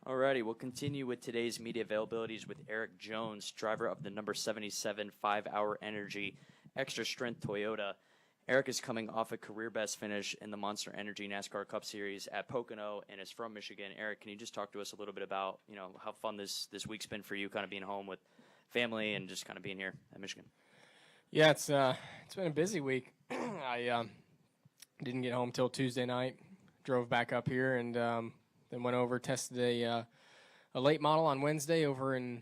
Alrighty, we'll continue with today's media availabilities with Erik Jones, driver of the number 77 5-Hour Energy Extra Strength Toyota. Erik is coming off a career best finish in the Monster Energy NASCAR Cup Series at Pocono and is from Michigan. Erik, can you just talk to us a little bit about, how fun this week's been for you, kind of being home with family and just kind of being here at Michigan? Yeah, it's been a busy week. I didn't get home till Tuesday night. Drove back up here and then went over, tested a late model on Wednesday over in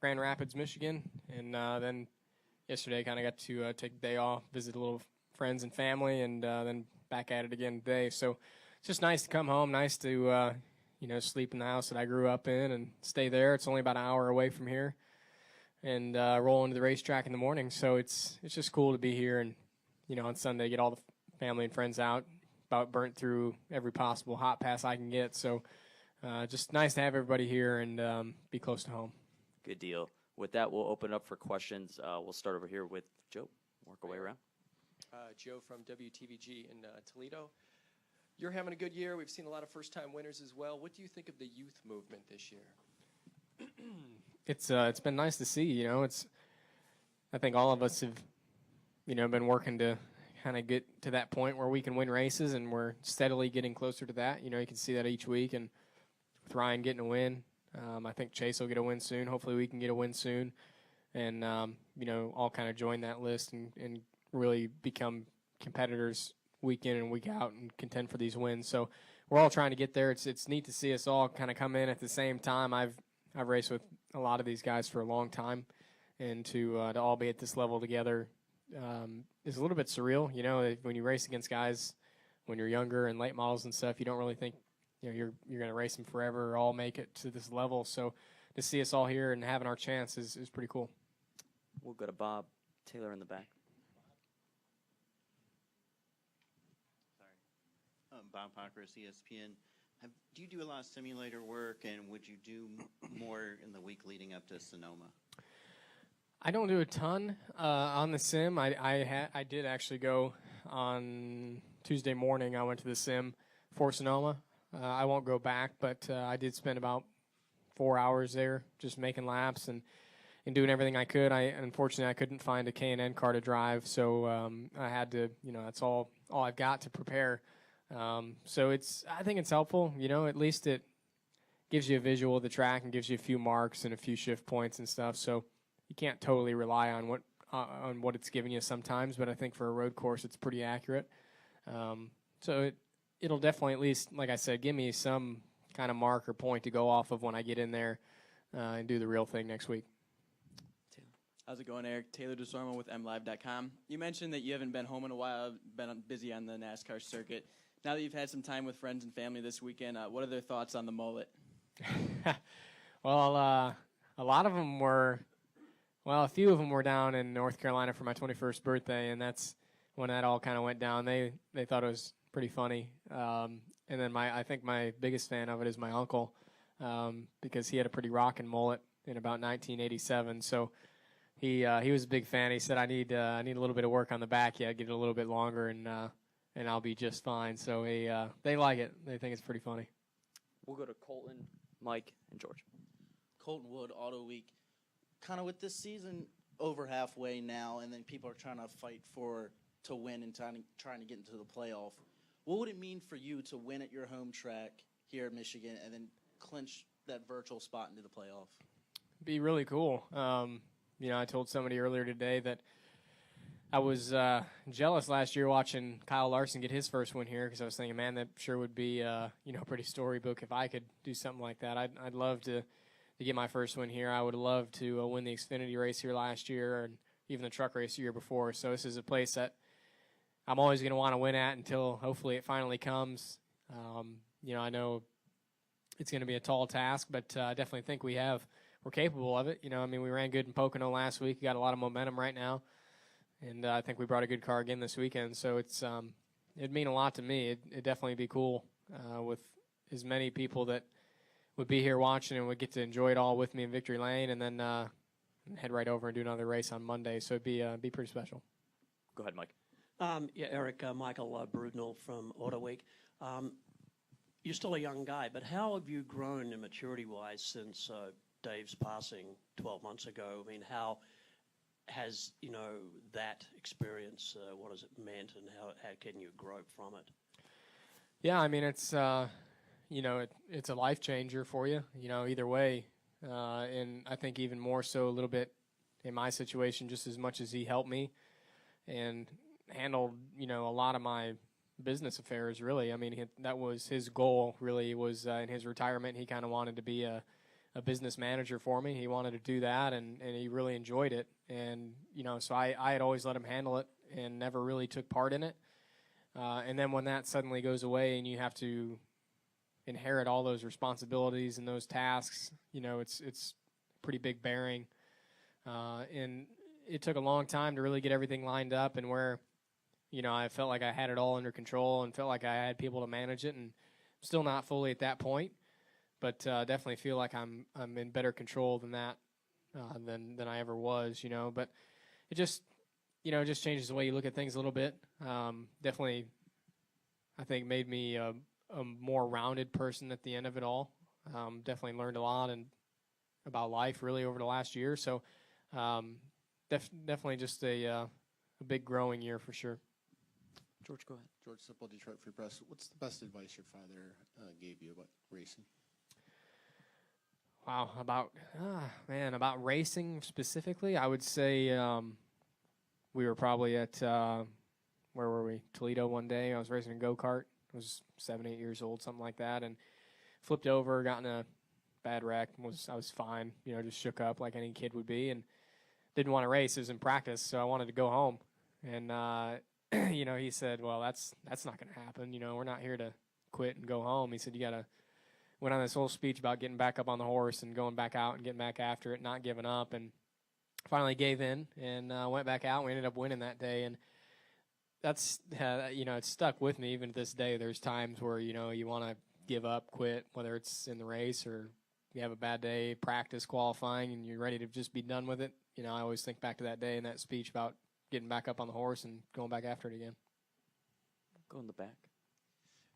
Grand Rapids, Michigan, and then yesterday kind of got to take the day off, visit a little friends and family, and then back at it again today. So it's just nice to come home, nice to sleep in the house that I grew up in and stay there. It's only about an hour away from here, and roll into the racetrack in the morning. So it's just cool to be here and on Sunday get all the family and friends out. About burnt through every possible hot pass I can get. So just nice to have everybody here and be close to home. Good deal. With that, we'll open up for questions. We'll start over here with Joe. Work our way around. Joe from WTVG in Toledo. You're having a good year. We've seen a lot of first-time winners as well. What do you think of the youth movement this year? It's been nice to see. I think all of us have been working to kind of get to that point where we can win races, and we're steadily getting closer to that. You can see that each week, and with Ryan getting a win, I think Chase will get a win soon. Hopefully we can get a win soon, and all kind of join that list and really become competitors week in and week out and contend for these wins. So we're all trying to get there. It's neat to see us all kind of come in at the same time. I've raced with a lot of these guys for a long time, and to all be at this level together is a little bit surreal. When you race against guys when you're younger and late models and stuff, you don't really think you're going to race them forever or all make it to this level. So to see us all here and having our chance is pretty cool. We'll go to Bob Taylor in the back. Sorry. Bob Pockris, ESPN. Do you do a lot of simulator work, and would you do more in the week leading up to Sonoma? I don't do a ton on the sim. I did actually go on Tuesday morning. I went to the sim for Sonoma. I won't go back, but I did spend about 4 hours there just making laps and doing everything I could. Unfortunately, I couldn't find a K&N car to drive, so I had to, that's all I've got to prepare. So I think it's helpful. At least it gives you a visual of the track and gives you a few marks and a few shift points and stuff. So you can't totally rely on what it's giving you sometimes, but I think for a road course, it's pretty accurate. So it'll definitely, at least, like I said, give me some kind of mark or point to go off of when I get in there and do the real thing next week. How's it going, Erik? Taylor DeSormo with MLive.com. You mentioned that you haven't been home in a while, been busy on the NASCAR circuit. Now that you've had some time with friends and family this weekend, what are their thoughts on the mullet? Well, a lot of them were... Well, a few of them were down in North Carolina for my 21st birthday, and that's when that all kind of went down. They thought it was pretty funny. And then I think my biggest fan of it is my uncle, because he had a pretty rockin' mullet in about 1987. So he was a big fan. He said, I need a little bit of work on the back yet, get it a little bit longer, and I'll be just fine. So they like it. They think it's pretty funny. We'll go to Colton, Mike, and George. Colton Wood, Auto Week. Kind of with this season over halfway now, and then people are trying to fight to win and trying to get into the playoff. What would it mean for you to win at your home track here in Michigan and then clinch that virtual spot into the playoff? It'd be really cool. I told somebody earlier today that I was jealous last year watching Kyle Larson get his first win here, because I was thinking, man, that sure would be pretty storybook if I could do something like that. I'd love to get my first win here. I would love to win the Xfinity race here last year and even the truck race the year before. So this is a place that I'm always going to want to win at until hopefully it finally comes. I know it's going to be a tall task, but I definitely think we're capable of it. We ran good in Pocono last week. We got a lot of momentum right now, and I think we brought a good car again this weekend. So it'd mean a lot to me. It'd definitely be cool with as many people that would be here watching and would get to enjoy it all with me in Victory Lane, and then head right over and do another race on Monday. So it'd be pretty special. Go ahead, Mike. Erik, Michael Brudnell from Auto Week. you're still a young guy, but how have you grown in maturity-wise since Dave's passing 12 months ago? I mean, how has, that experience, what has it meant, and how can you grow from it? Yeah, I mean, it's it's a life changer for you, either way. And I think even more so a little bit in my situation, just as much as he helped me and handled, a lot of my business affairs, really. I mean, that was his goal, really, was in his retirement. He kind of wanted to be a business manager for me. He wanted to do that, and he really enjoyed it. And, so I had always let him handle it and never really took part in it. And then when that suddenly goes away and you have to inherit all those responsibilities and those tasks, it's pretty big bearing. And it took a long time to really get everything lined up and where, I felt like I had it all under control and felt like I had people to manage it, and I'm still not fully at that point, but definitely feel like I'm in better control than that, than I ever was, But it just, it just changes the way you look at things a little bit. Definitely, I think made me a more rounded person at the end of it all. Definitely learned a lot about life really over the last year. So definitely just a big growing year for sure. George, go ahead. George Sipple, Detroit Free Press. What's the best advice your father gave you about racing? Wow, about racing specifically, I would say we were probably at where were we? Toledo one day. I was racing a go-kart. I was 7, 8 years old, something like that, and flipped over, got in a bad wreck. I was fine, just shook up like any kid would be, and didn't want to race. It was in practice, so I wanted to go home. And he said, "Well, that's not going to happen. We're not here to quit and go home." He said, "You got to." Went on this whole speech about getting back up on the horse and going back out and getting back after it, not giving up, and finally gave in and went back out. We ended up winning that day, and that's it's stuck with me even to this day. There's times where you want to give up, quit, whether it's in the race or you have a bad day, practice, qualifying, and you're ready to just be done with it. I always think back to that day and that speech about getting back up on the horse and going back after it again. Go in the back.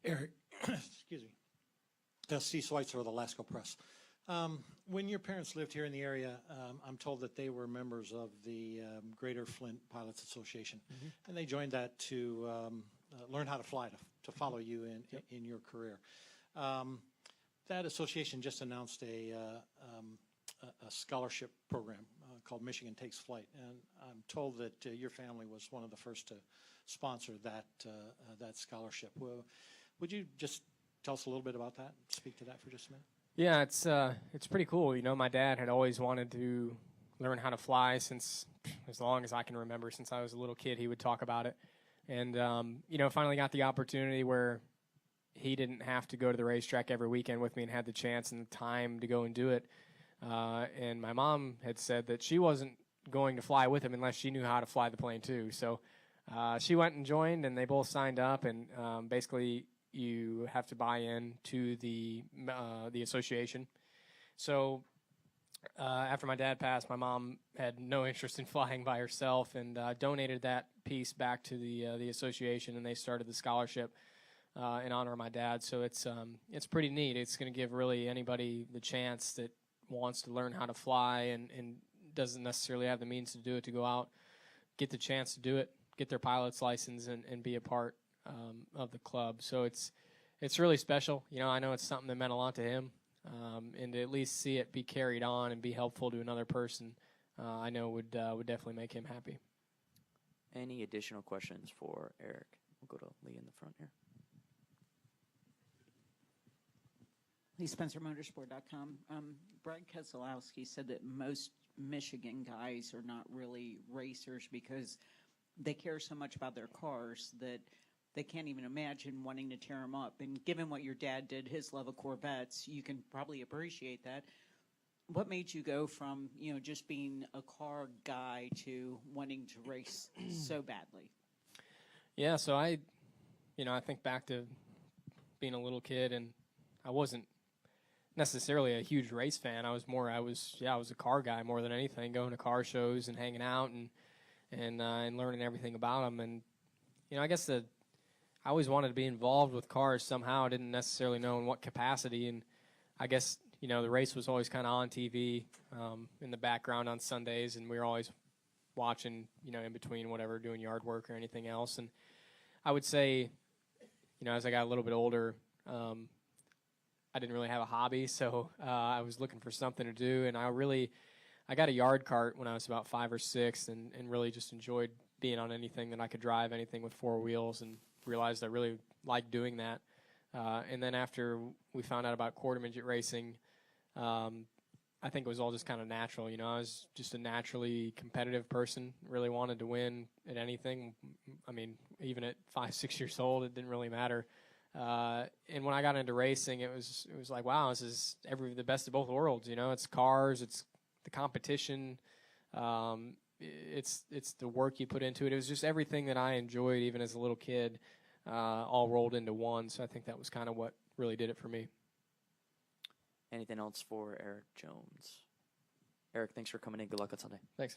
Erik, excuse me. Steve Schweitzer of the Lasco Press. When your parents lived here in the area, I'm told that they were members of the Greater Flint Pilots Association, and they joined that to learn how to fly, to follow you in your career. That association just announced a scholarship program called Michigan Takes Flight, and I'm told that your family was one of the first to sponsor that scholarship. Would you just tell us a little bit about that? Speak to that for just a minute. Yeah, it's pretty cool. My dad had always wanted to learn how to fly since as long as I can remember. Since I was a little kid, he would talk about it, and finally got the opportunity where he didn't have to go to the racetrack every weekend with me and had the chance and the time to go and do it. And my mom had said that she wasn't going to fly with him unless she knew how to fly the plane too. So she went and joined, and they both signed up. And basically, you have to buy in to the association. So after my dad passed, my mom had no interest in flying by herself, and donated that piece back to the association, and they started the scholarship in honor of my dad. So it's pretty neat. It's going to give really anybody the chance that wants to learn how to fly and doesn't necessarily have the means to do it, to go out, get the chance to do it, get their pilot's license, and be a part of the club. So it's really special. I know it's something that meant a lot to him, and to at least see it be carried on and be helpful to another person, I know would definitely make him happy. Any additional questions for Erik? We'll go to Lee in the front here. Lee Spencer, Motorsport.com. Brad Keselowski said that most Michigan guys are not really racers because they care so much about their cars that they can't even imagine wanting to tear them up. And given what your dad did, his love of Corvettes, you can probably appreciate that. What made you go from, just being a car guy to wanting to race so badly? Yeah, so I think back to being a little kid, and I wasn't necessarily a huge race fan. I was a car guy more than anything, going to car shows and hanging out and learning everything about them. And I guess I always wanted to be involved with cars somehow. I didn't necessarily know in what capacity, and I guess, you know, the race was always kind of on TV in the background on Sundays, and we were always watching, you know, in between whatever, doing yard work or anything else. And I would say, you know, as I got a little bit older, I didn't really have a hobby, so I was looking for something to do, and I got a yard cart when I was about 5 or 6, and really just enjoyed being on anything that I could drive, anything with 4 wheels, and realized I really liked doing that. And then after we found out about quarter midget racing, I think it was all just kind of natural. You know, I was just a naturally competitive person, really wanted to win at anything. I mean, even at 5, 6 years old, it didn't really matter. And when I got into racing, it was like, wow, this is the best of both worlds. You know, it's cars, it's the competition, it's the work you put into it. It was just everything that I enjoyed, even as a little kid, all rolled into one. So I think that was kind of what really did it for me. Anything else for Erik Jones? Erik, thanks for coming in. Good luck on Sunday. Thanks.